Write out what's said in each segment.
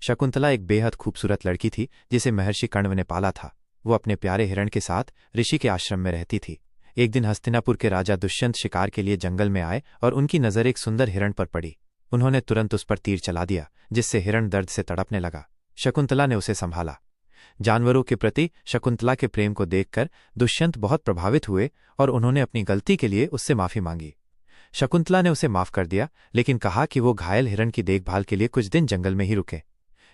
शकुंतला एक बेहद खूबसूरत लड़की थी जिसे महर्षि कण्व ने पाला था। वो अपने प्यारे हिरण के साथ ऋषि के आश्रम में रहती थी। एक दिन हस्तिनापुर के राजा दुष्यंत शिकार के लिए जंगल में आए और उनकी नज़र एक सुंदर हिरण पर पड़ी। उन्होंने तुरंत उस पर तीर चला दिया, जिससे हिरण दर्द से तड़पने लगा। शकुंतला ने उसे संभाला। जानवरों के प्रति शकुंतला के प्रेम को देखकर दुष्यंत बहुत प्रभावित हुए और उन्होंने अपनी गलती के लिए उससे माफी मांगी। शकुंतला ने उसे माफ कर दिया, लेकिन कहा कि वो घायल हिरण की देखभाल के लिए कुछ दिन जंगल में ही रुके।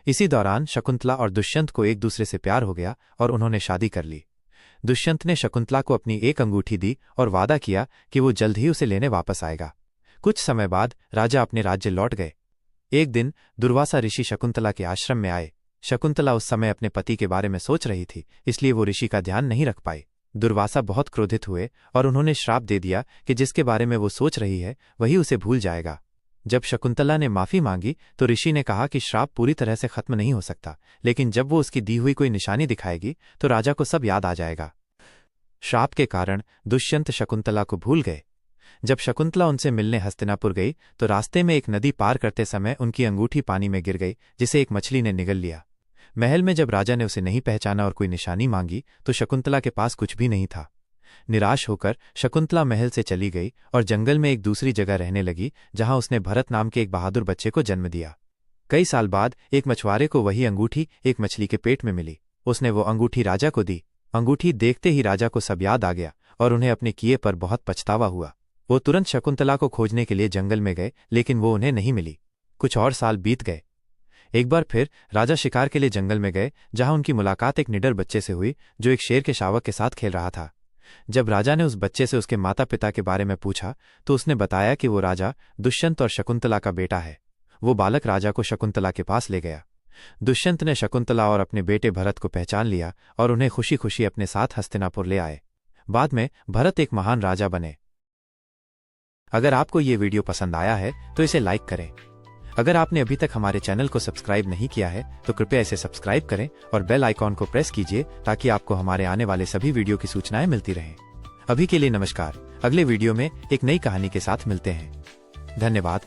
इसी दौरान शकुंतला और दुष्यंत को एक दूसरे से प्यार हो गया और उन्होंने शादी कर ली। दुष्यंत ने शकुंतला को अपनी एक अंगूठी दी और वादा किया कि वो जल्द ही उसे लेने वापस आएगा। कुछ समय बाद राजा अपने राज्य लौट गए। एक दिन दुर्वासा ऋषि शकुंतला के आश्रम में आए। शकुंतला उस समय अपने पति के बारे में सोच रही थी, इसलिए वो ऋषि का ध्यान नहीं रख पाई। दुर्वासा बहुत क्रोधित हुए और उन्होंने श्राप दे दिया कि जिसके बारे में वो सोच रही है वही उसे भूल जाएगा। जब शकुंतला ने माफी मांगी तो ऋषि ने कहा कि श्राप पूरी तरह से खत्म नहीं हो सकता, लेकिन जब वो उसकी दी हुई कोई निशानी दिखाएगी तो राजा को सब याद आ जाएगा। श्राप के कारण दुष्यंत शकुंतला को भूल गए। जब शकुंतला उनसे मिलने हस्तिनापुर गई तो रास्ते में एक नदी पार करते समय उनकी अंगूठी पानी में गिर गई, जिसे एक मछली ने निगल लिया। महल में जब राजा ने उसे नहीं पहचाना और कोई निशानी मांगी तो शकुंतला के पास कुछ भी नहीं था। निराश होकर शकुंतला महल से चली गई और जंगल में एक दूसरी जगह रहने लगी, जहां उसने भरत नाम के एक बहादुर बच्चे को जन्म दिया। कई साल बाद एक मछुआरे को वही अंगूठी एक मछली के पेट में मिली। उसने वो अंगूठी राजा को दी। अंगूठी देखते ही राजा को सब याद आ गया और उन्हें अपने किए पर बहुत पछतावा हुआ। वो तुरंत शकुंतला को खोजने के लिए जंगल में गए, लेकिन वो उन्हें नहीं मिली। कुछ और साल बीत गए। एक बार फिर राजा शिकार के लिए जंगल में गए, जहां उनकी मुलाकात एक निडर बच्चे से हुई जो एक शेर के शावक के साथ खेल रहा था। जब राजा ने उस बच्चे से उसके माता पिता के बारे में पूछा तो उसने बताया कि वो राजा दुष्यंत और शकुंतला का बेटा है। वो बालक राजा को शकुंतला के पास ले गया। दुष्यंत ने शकुंतला और अपने बेटे भरत को पहचान लिया और उन्हें खुशी खुशी अपने साथ हस्तिनापुर ले आए। बाद में भरत एक महान राजा बने। अगर आपको ये वीडियो पसंद आया है तो इसे लाइक करें। अगर आपने अभी तक हमारे चैनल को सब्सक्राइब नहीं किया है तो कृपया इसे सब्सक्राइब करें और बेल आइकॉन को प्रेस कीजिए ताकि आपको हमारे आने वाले सभी वीडियो की सूचनाएं मिलती रहें। अभी के लिए नमस्कार। अगले वीडियो में एक नई कहानी के साथ मिलते हैं। धन्यवाद।